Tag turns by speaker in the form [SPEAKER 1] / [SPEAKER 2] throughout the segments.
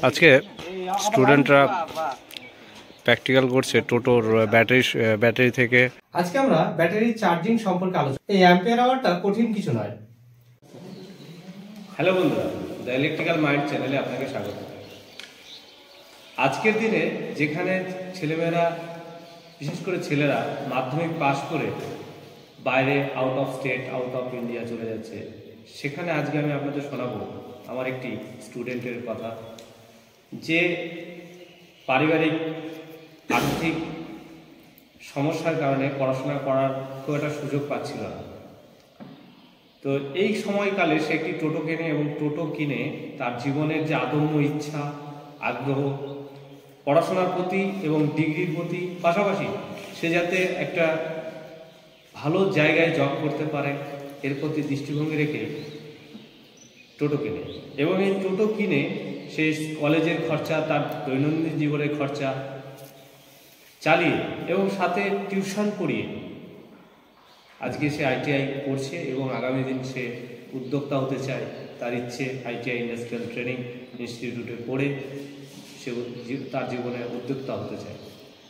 [SPEAKER 1] আজকে স্টুডেন্টরা প্র্যাকটিক্যাল করছে টোটোর ব্যাটারি থেকে।
[SPEAKER 2] আজকে আমরা ব্যাটারি চার্জিং সম্পর্কে আলোচনা। এই অ্যাম্পিয়ার আওয়ারটা কঠিন কিছু নয়।
[SPEAKER 1] হ্যালো বন্ধুরা, দ্য ইলেকট্রিক্যাল মাইন্ড চ্যানেলে আপনাকে স্বাগত। আজকের দিনে যেখানে ছেলেমেয়েরা, বিশেষ করে ছেলেরা মাধ্যমিক পাশ করে বাইরে out of state, out of India চলে যাচ্ছে, সেখানে আজকে আমি আপনাদের শোনাবো আমার একটি স্টুডেন্টের কথা, যে পারিবারিক আর্থিক সমস্যার কারণে পড়াশোনা করার খুব একটা সুযোগ পাচ্ছিল না। তো এই সময়কালে সে একটি টোটো কেনে এবং টোটো কিনে তার জীবনের যে আদম্য ইচ্ছা, আগ্রহ পড়াশোনার প্রতি এবং ডিগ্রির প্রতি, পাশাপাশি সে যাতে একটা ভালো জায়গায় জব করতে পারে এর প্রতি দৃষ্টিভঙ্গি রেখে টোটো কিনে, এবং এই টোটো কিনে সে কলেজের খরচা, তার দৈনন্দিন জীবনের খরচা চালিয়ে এবং সাথে টিউশন পড়িয়ে আজকে সে আইটিআই করছে এবং আগামী দিন সে উদ্যোক্তা হতে চায়। তার ইচ্ছে আইটিআই ইন্ডাস্ট্রিয়াল ট্রেনিং ইনস্টিটিউটে পড়ে সে তার জীবনে উদ্যোক্তা হতে চায়,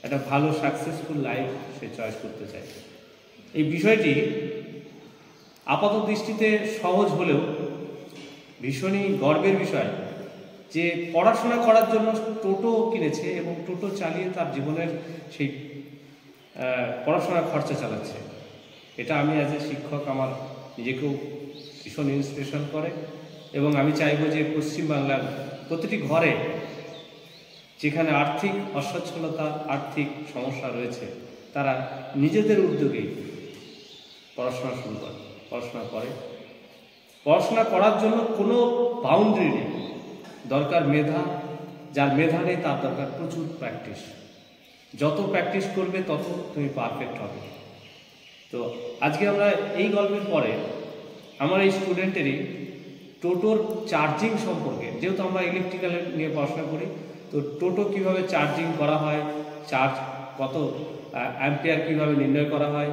[SPEAKER 1] একটা ভালো সাকসেসফুল লাইফ সে চয়েস করতে চায়। এই বিষয়টি আপাত দৃষ্টিতে সহজ হলেও ভীষণই গর্বের বিষয় যে পড়াশোনা করার জন্য টোটো কিনেছে এবং টোটো চালিয়ে তার জীবনের সেই পড়াশোনার খরচা চালাচ্ছে। এটা আমি অ্যাজ এ শিক্ষক আমার নিজেকেও ভীষণ ইন্সপিরেশন করে, এবং আমি চাইব যে পশ্চিমবাংলার প্রতিটি ঘরে যেখানে আর্থিক অসচ্ছলতা, আর্থিক সমস্যা রয়েছে, তারা নিজেদের উদ্যোগেই পড়াশোনা শুরু করে, পড়াশোনা করার জন্য কোনো বাউন্ডারি নেই। দরকার মেধা, যার মেধা নেই তার দরকার প্রচুর প্র্যাকটিস। যত প্র্যাকটিস করবে তত তুমি পারফেক্ট হবে। তো আজকে আমরা এই গল্পের পরে আমার এই স্টুডেন্টেরই টোটোর চার্জিং সম্পর্কে, যেহেতু আমরা ইলেকট্রিক্যাল নিয়ে পড়াশোনা করি, তো টোটো কিভাবে চার্জিং করা হয়, চার্জ কত অ্যাম্পিয়ার কিভাবে নির্ণয় করা হয়,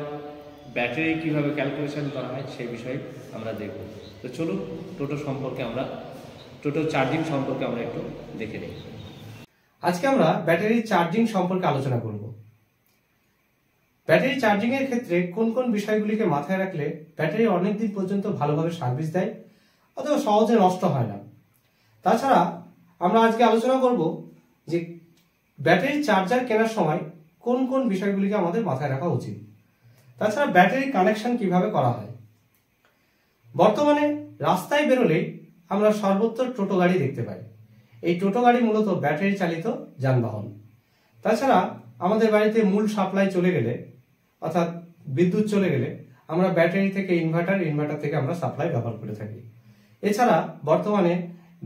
[SPEAKER 1] ব্যাটারি কিভাবে ক্যালকুলেশন করা হয়, সেই বিষয়ে আমরা দেখব। তো চলুন টোটো চার্জিং সম্পর্কে আমরা একটু দেখে নিই।
[SPEAKER 2] আজকে আমরা ব্যাটারি চার্জিং সম্পর্কে আলোচনা করব। ব্যাটারি চার্জিং এর ক্ষেত্রে কোন কোন বিষয়গুলিকে মাথায় রাখলে ব্যাটারি অনেকদিন পর্যন্ত ভালোভাবে সার্ভিস দেয় অথবা সহজে নষ্ট হয় না। তাছাড়া আমরা আজকে আলোচনা করব যে ব্যাটারি চার্জার কেনার সময় কোন কোন বিষয়গুলিকে আমাদের মাথায় রাখা উচিত। তাছাড়া ব্যাটারি কানেকশন কিভাবে করা হয়। বর্তমানে রাস্তায় বেরোলেই আমরা সর্বত্র টোটো গাড়ি দেখতে পাই। এই টোটো গাড়ি মূলত ব্যাটারি চালিত যানবাহন। তাছাড়া আমাদের বাড়িতে মূল সাপ্লাই চলে গেলে, অর্থাৎ বিদ্যুৎ চলে গেলে, আমরা ব্যাটারি থেকে ইনভার্টার থেকে আমরা সাপ্লাই ব্যবহার করে থাকি। এছাড়া বর্তমানে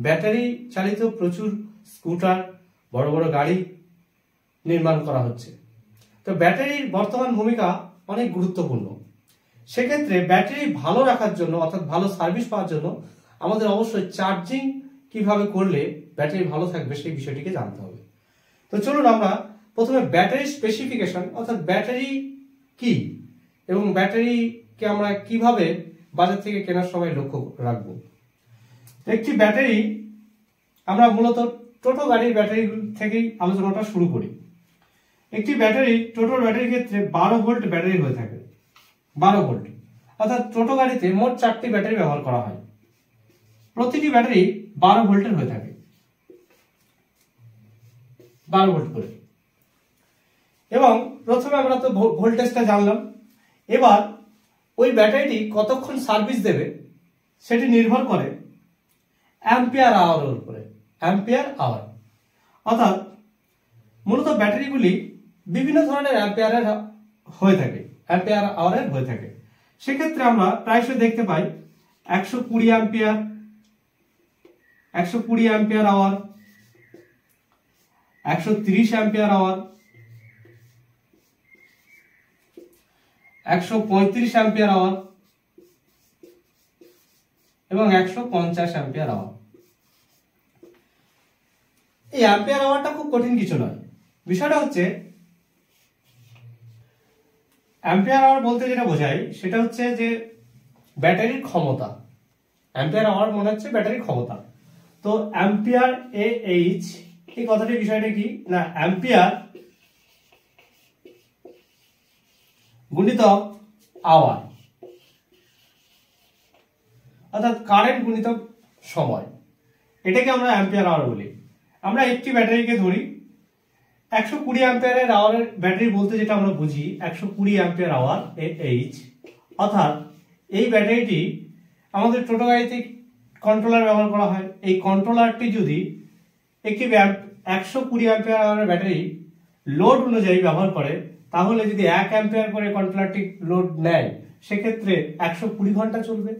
[SPEAKER 2] ব্যাটারি চালিত প্রচুর স্কুটার, বড় বড় গাড়ি নির্মাণ করা হচ্ছে। তো ব্যাটারির বর্তমান ভূমিকা অনেক গুরুত্বপূর্ণ। সেক্ষেত্রে ব্যাটারি ভালো রাখার জন্য, অর্থাৎ ভালো সার্ভিস পাওয়ার জন্য আমাদের অবশ্যই চার্জিং কিভাবে করলে ব্যাটারি ভালো থাকবে সেই বিষয়টিকে জানতে হবে। তো চলুন আমরা প্রথমে ব্যাটারি স্পেসিফিকেশন, অর্থাৎ ব্যাটারি কি এবং ব্যাটারিকে আমরা কিভাবে বাজার থেকে কেনার সময় লক্ষ্য রাখবো। একটি ব্যাটারি, আমরা মূলত টোটো গাড়ির ব্যাটারি থেকেই আলোচনাটা শুরু করি। একটি ব্যাটারি, টোটোর ব্যাটারির ক্ষেত্রে 12 ভোল্ট ব্যাটারি হয়ে থাকে। 12 ভোল্ট, অর্থাৎ টোটো গাড়িতে মোট 4টি ব্যাটারি ব্যবহার করা হয়। প্রতিটি ব্যাটারি 12 ভোল্টের হয়ে থাকে, 12 ভোল্ট করে। এবং প্রথমে আমরা তো ভোল্টেজটা জানলাম। এবার ওই ব্যাটারিটি কতক্ষণ সার্ভিস দেবে সেটি নির্ভর করে অ্যাম্পিয়ার আওয়ারের উপরে। অ্যাম্পিয়ার আওয়ার অর্থাৎ মূলত ব্যাটারিগুলি বিভিন্ন ধরনের অ্যাম্পিয়ার আওয়ারের হয়ে থাকে। সেক্ষেত্রে আমরা প্রায়শই দেখতে পাই 120 ampere, 120 ampere hour, 130 ampere hour, 135 ampere hour এবং 150 অ্যাম্পিয়ার আওয়ার। এই অ্যাম্পিয়ার আওয়ারটা খুব কঠিন কিছু নয়। বিষয়টা হচ্ছে অ্যাম্পিয়ার আওয়ার বলতে যেটা বোঝায় সেটা হচ্ছে যে ব্যাটারির ক্ষমতা। অ্যাম্পিয়ার আওয়ার মনে হচ্ছে ব্যাটারির ক্ষমতা। তো তো অ্যাম্পিয়ার এ এইচ এই কথাটির বিষয়টা কি না, অ্যাম্পিয়ার গুণিতক আওয়ার, অর্থাৎ কারেন্ট গুণিতক সময়, এটাকে আমরা অ্যাম্পিয়ার আওয়ার বলি। আমরা একটি ব্যাটারিকে ধরি 120 অ্যাম্পিয়ারের আওয়ারের ব্যাটারি বলতে যেটা আমরা বুঝি 120 অ্যাম্পিয়ার আওয়ার এইচ, অর্থাৎ এই ব্যাটারিটি আমাদের টোটো গাড়িতে কন্ট্রোলার ব্যবহার করা হয়। এই কন্ট্রোলারটি যদি একটি 120 অ্যাম্পিয়ার আওয়ারের ব্যাটারি লোড অনুযায়ী ব্যবহার করে, তাহলে যদি 1 অ্যাম্পিয়ার করে কন্ট্রোলারটি লোড নেয় সেক্ষেত্রে 120 ঘন্টা চলবে।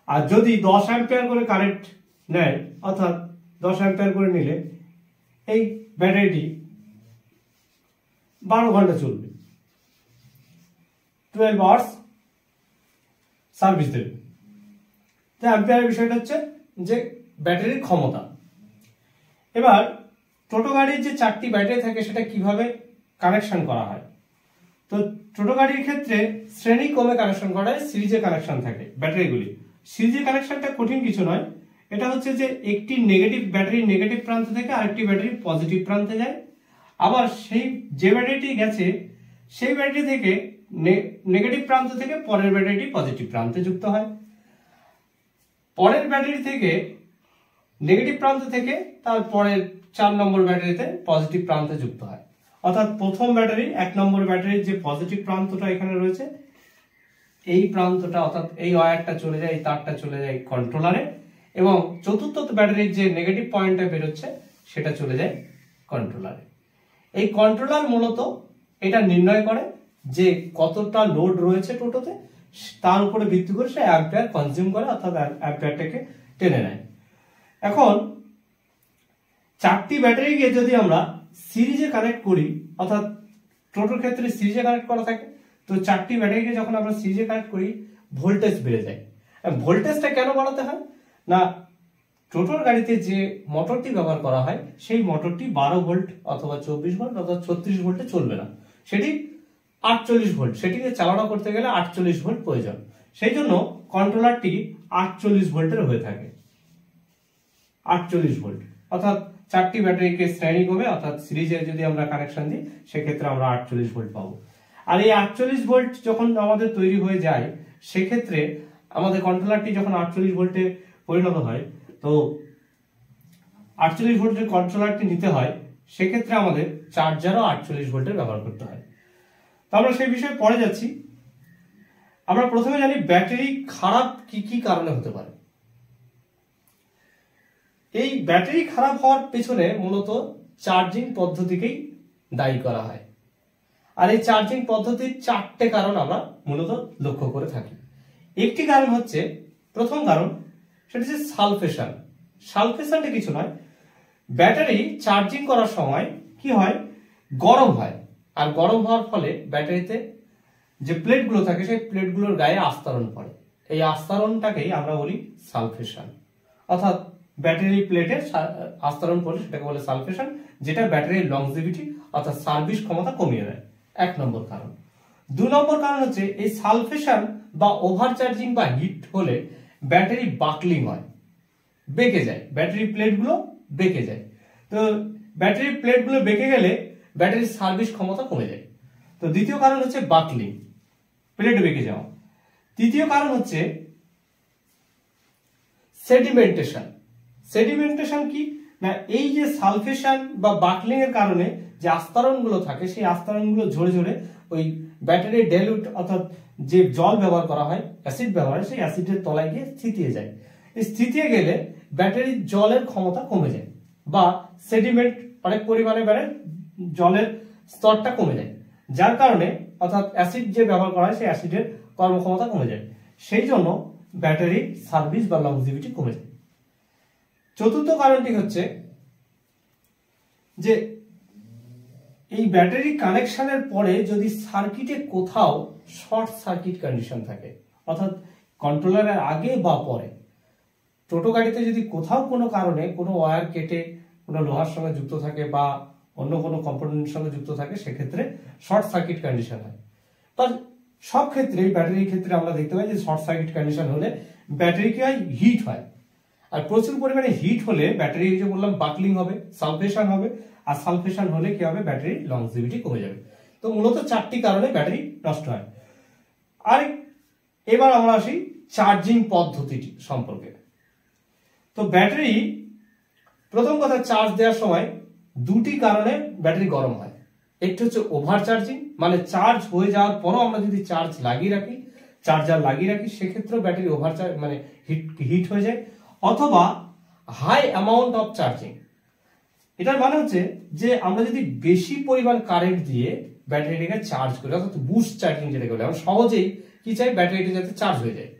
[SPEAKER 2] আর যদি 10 অ্যাম্পিয়ার করে কারেন্ট নেয়, অর্থাৎ 10 অ্যাম্পিয়ার করে নিলে এই ব্যাটারিটি 12 ঘন্টা চলবে, 12 আওয়ার্স সার্ভিস দেবে। তো অ্যাম্পিয়ারের বিষয়টা হচ্ছে যে ব্যাটারির ক্ষমতা। এবার টোটো গাড়ির যে 4টি ব্যাটারি থাকে সেটা কিভাবে কানেকশন করা হয়। তো টোটো গাড়ির ক্ষেত্রে শ্রেণী ক্রমে কানেকশন করা হয়, সিরিজে কানেকশন থাকে ব্যাটারিগুলি। সিরিজে কানেকশনটা কঠিন কিছু নয়, এটা হচ্ছে যে একটি নেগেটিভ ব্যাটারি নেগেটিভ প্রান্ত থেকে আরেকটি ব্যাটারি পজিটিভ প্রান্তে যায়, আবার সেই যে ব্যাটারিটি গেছে সেই ব্যাটারি থেকে নেগেটিভ প্রান্ত থেকে পরের ব্যাটারিটি পজিটিভ প্রান্তে যুক্ত হয়, পরের ব্যাটারি থেকে নেগেটিভ প্রান্ত থেকে তার পরের 4 নম্বর ব্যাটারিতে পজিটিভ প্রান্তে যুক্ত হয়। অর্থাৎ প্রথম ব্যাটারি 1 নম্বর ব্যাটারির যে পজিটিভ প্রান্তটা এখানে রয়েছে, এই প্রান্তটা অর্থাৎ এই ওয়্যারটা চলে যায়, এই তারটা চলে যায় কন্ট্রোলারে, এবং চতুর্থ ব্যাটারির যে নেগেটিভ পয়েন্টটা বেরোচ্ছে সেটা চলে যায় কন্ট্রোলারে। এই কন্ট্রোলার মূলত এটা নির্ণয় করে যে কতটা লোড রয়েছে টোটোতে, তার উপরে ভিত্তি করে সে অ্যাম্পিয়ার কনজিউম করে, অর্থাৎ অ্যাম্পিয়ারটাকে টেনে নেয়। এখন 4টি ব্যাটারিকে যদি আমরা সিরিজে কানেক্ট করি, অর্থাৎ টোটোর ক্ষেত্রে সিরিজে কানেক্ট করা থাকে, তো 4টি ব্যাটারিকে যখন আমরা সিরিজে কানেক্ট করি ভোল্টেজ বেড়ে যায়। ভোল্টেজটা কেন বাড়াতে হয় না, টোটোর গাড়িতে যে মোটরটি ব্যবহার করা হয় সেই মোটরটি 12 ভোল্ট অথবা 24 ভোল্ট অথবা 36 ভোল্টে চলবে না, সেটি 48 ভোল্ট, সেটিকে চালনা করতে গেলে 48 ভোল্ট প্রয়োজন। সেই জন্য কন্ট্রোলারটি 48 ভোল্টের হয়ে থাকে, 48 ভোল্ট। অর্থাৎ 4টি ব্যাটারিকে শ্রেণীক্রমে অর্থাৎ সিরিজে যদি আমরা কানেকশন দিই সেক্ষেত্রে আমরা 48 ভোল্ট পাবো। আর এই 48 ভোল্ট যখন আমাদের তৈরি হয়ে যায় সেক্ষেত্রে আমাদের কন্ট্রোলারটি যখন 48 ভোল্টে পরিণত হয়, তো 48 ভোল্টের কন্ট্রোলারটি নিতে হয়, সেক্ষেত্রে আমাদের চার্জারও 48 ভোল্টের ব্যবহার করতে হয়। তো আমরা সেই বিষয়ে পরে যাচ্ছি। আমরা প্রথমে জানি ব্যাটারি খারাপ কি কি কারণে হতে পারে। এই ব্যাটারি খারাপ হওয়ার পেছনে মূলত চার্জিং পদ্ধতিকেই দায়ী করা হয়। আর এই চার্জিং পদ্ধতির 4টে কারণ আমরা মূলত লক্ষ্য করে থাকি। একটি কারণ হচ্ছে, প্রথম কারণ সেটা হচ্ছে সালফেশন। সালফেশনটা কিছু নয়, ব্যাটারি চার্জিং করার সময় কি হয়, গরম হয়, আর গরম হওয়ার ফলে ব্যাটারিতে যে প্লেটগুলো থাকে সেই প্লেটগুলোর গায়ে আস্তরণ পড়ে। এই আস্তরণটাকেই আমরা বলি সালফেশন, অর্থাৎ ব্যাটারি প্লেটের আস্তরণ পড়লে সেটাকে বলে সালফেশন, যেটা ব্যাটারির লংজিভিটি অর্থাৎ সার্ভিস ক্ষমতা কমিয়ে দেয়। 1 নম্বর কারণ। 2 নম্বর কারণ হচ্ছে এই সালফেশন বা ওভার চার্জিং বা হিট হলে ব্যাটারি বাকলিং হয়, বেঁকে যায়, ব্যাটারি প্লেটগুলো বেঁকে যায়। তো ব্যাটারি প্লেটগুলো বেঁকে গেলে ব্যাটারির সার্ভিস ক্ষমতা কমে যায়। তো দ্বিতীয় কারণ হচ্ছে বাকলিং, প্লেট বেঁকে যাওয়া। তৃতীয় কারণ হচ্ছে সেডিমেন্টেশন। সেডিমেন্টেশন কি না, এই যে সালফেশন বা বাকলিং এর কারণে যে আস্তরণগুলো থাকে সেই আস্তরণগুলো ঝরে ঝরে ওই ব্যাটারির ডেলুট অর্থাৎ যে জল ব্যবহার করা হয়, অ্যাসিড ব্যবহার হয়, সেই অ্যাসিডের তলায় গিয়ে স্থিতিয়ে যায়। এই স্থিতিয়ে গেলে ব্যাটারির জলের ক্ষমতা কমে যায়, বা সেডিমেন্ট অনেক পরিমাণে বেড়ে জলের স্তরটা কমে যায়, যার কারণে অর্থাৎ অ্যাসিড যে ব্যবহার করা হয় সেই অ্যাসিডের কর্মক্ষমতা কমে যায়। সেই জন্য ব্যাটারির সার্ভিস বা লংজিভিটি কমে যায়। চতুর্থ কারণটি হচ্ছে যে এই ব্যাটারি কানেকশনের পরে যদি সার্কিটে কোথাও শর্ট সার্কিট কন্ডিশন থাকে, অর্থাৎ কন্ট্রোলারের আগে বা পরে টোটো গাড়িতে যদি কোথাও কোনো কারণে কোনো ওয়্যার কেটে কোনো লোহার সঙ্গে যুক্ত থাকে বা অন্য কোনো কম্পোনেন্টের সঙ্গে যুক্ত থাকে, সেক্ষেত্রে শর্ট সার্কিট কন্ডিশন হয়। বা সব ক্ষেত্রে ব্যাটারির ক্ষেত্রে আমরা দেখতে পাই যে শর্ট সার্কিট কন্ডিশন হলে ব্যাটারি কি হয়, হিট হয়। আর প্রচুর পরিমাণে হিট হলে ব্যাটারি, যে বললাম, বাকলিং হবে, সালফেশন হবে, আর সালফেশন হলে কি হবে, ব্যাটারির লংজিভিটি কমে যাবে। তো মূলত 4টি কারণে ব্যাটারি নষ্ট হয়। আর এবার আমরা আসি চার্জিং পদ্ধতি সম্পর্কে। তো ব্যাটারি, প্রথম কথা, চার্জ দেওয়ার সময় 2টি কারণে ব্যাটারি গরম হয়। একটি হচ্ছে ওভার চার্জিং, মানে চার্জ হয়ে যাওয়ার পরও আমরা যদি চার্জার লাগিয়ে রাখি সেক্ষেত্রে ব্যাটারি ওভার চার্জ, মানে হিট হয়ে যায়। অথবা হাই অ্যামাউন্ট অফ চার্জিং, এটার মানে হচ্ছে যে আমরা যদি বেশি পরিমাণ কারেন্ট দিয়ে ব্যাটারিটাকে চার্জ করি, অর্থাৎ বুস্ট চার্জিং যেটা বলে, আমরা সহজেই কি চাই, ব্যাটারিটা যাতে চার্জ হয়ে যায়।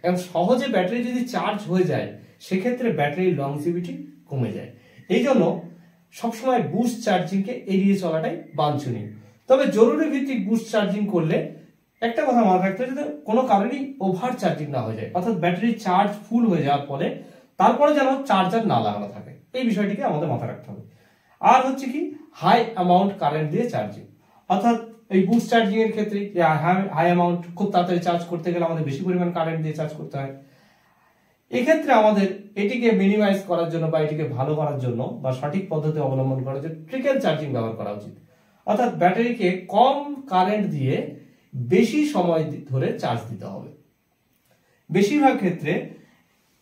[SPEAKER 2] এবং সহজে ব্যাটারি যদি চার্জ হয়ে যায় সেক্ষেত্রে ব্যাটারির লংজিভিটি কমে যায়। এই জন্য সবসময় বুস্ট চার্জিংকে এড়িয়ে চলাটাই বাঞ্ছনীয়। তবে জরুরি ভিত্তিক বুস্ট চার্জিং করলে একটা কথা মাথায় রাখতে হবে, যাতে কোনো কারণেই ওভার চার্জিং না হয়ে যায়, অর্থাৎ ব্যাটারি চার্জ ফুল হয়ে যাওয়ার পরে তারপরে যেন চার্জার না লাগানো থাকে, এই বিষয়টিকে আমাদের মাথায় রাখতে হবে। আর হচ্ছে কি, হাই অ্যামাউন্ট কারেন্ট দিয়ে চার্জিং, অর্থাৎ এই বুস্ট চার্জিং এর ক্ষেত্রে হাই অ্যামাউন্ট, খুব তাড়াতাড়ি চার্জ করতে গেলে আমাদের বেশি পরিমাণ কারেন্ট দিয়ে চার্জ করতে হয়। এক্ষেত্রে আমাদের এটিকে মিনিমাইজ করার জন্য বা এটিকে ভালো করার জন্য বা সঠিক পদ্ধতি অবলম্বন করার জন্য ট্রিকল চার্জিং ব্যবহার করা উচিত, অর্থাৎ ব্যাটারিকে কম কারেন্ট দিয়ে বেশি সময় ধরে চার্জ দিতে হবে। বেশিরভাগ ক্ষেত্রে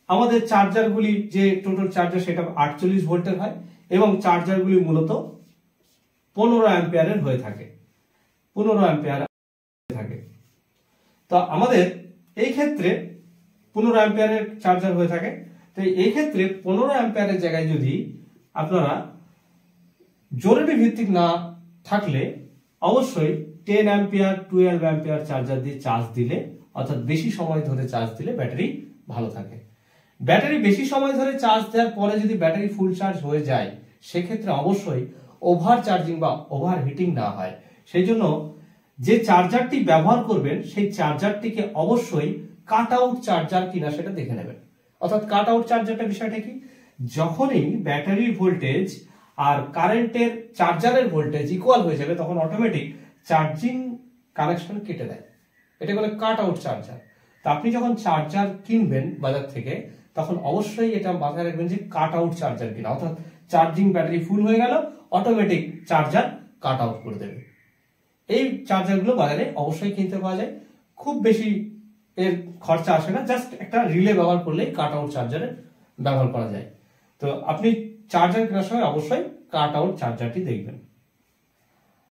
[SPEAKER 2] আমাদের চার্জারগুলি, যে টোটাল চার্জার সেটা 48 ভোল্টের হয় এবং চার্জারগুলি মূলত 15 অ্যাম্পিয়ারের হয়ে থাকে, 15 অ্যাম্পিয়ার থাকে। তো আমাদের এই ক্ষেত্রে 15 অ্যাম্পিয়ারের চার্জার হয়ে থাকে। তো এই ক্ষেত্রে 15 অ্যাম্পিয়ারের জায়গায় যদি আপনারা জরুরি ভিত্তিক না থাকলে অবশ্যই 10 অ্যাম্পিয়ার 12 অ্যাম্পিয়ার চার্জার দিয়ে চার্জ দিলে, অর্থাৎ বেশি সময় ধরে চার্জ দিলে ব্যাটারি ভালো থাকে। ব্যাটারি বেশি সময় ধরে চার্জ দেওয়ার পরে যদি ব্যাটারি ফুল চার্জ হয়ে যায় সেক্ষেত্রে অবশ্যই ওভার চার্জিং বা ওভার হিটিং না হয়। সেই জন্য যে চার্জারটি ব্যবহার করবেন সেই চার্জারটিকে অবশ্যই কাট আউট চার্জার কিনা সেটা দেখে নেবেন। অর্থাৎ কাট আউট চার্জারটা বিষয়টা কি, যখনই ব্যাটারির ভোল্টেজ আর কারেন্টের চার্জারের ভোল্টেজ ইকুয়াল হয়ে যাবে তখন অটোমেটিক চার্জিং কানেকশন কেটে দেয়, এটা বলে কাট আউট চার্জার। তা আপনি যখন চার্জার কিনবেন বাজার থেকে তখন অবশ্যই এটা মাথায় রাখবেন যে কাট আউট চার্জার কিনা, অর্থাৎ চার্জিং ব্যাটারি ফুল হয়ে গেল অটোমেটিক চার্জার কাট আউট করে দেবে। এই চার্জারগুলো বাজারে অবশ্যই কিনতে পাওয়া যায়, খুব বেশি এর খরচা আসে না, জাস্ট একটা রিলে ব্যবহার করলেই কাট আউট চার্জারের ব্যবহার করা যায়। তো আপনি চার্জার কেনার সময় অবশ্যই কাট আউট চার্জারটি দেখবেন।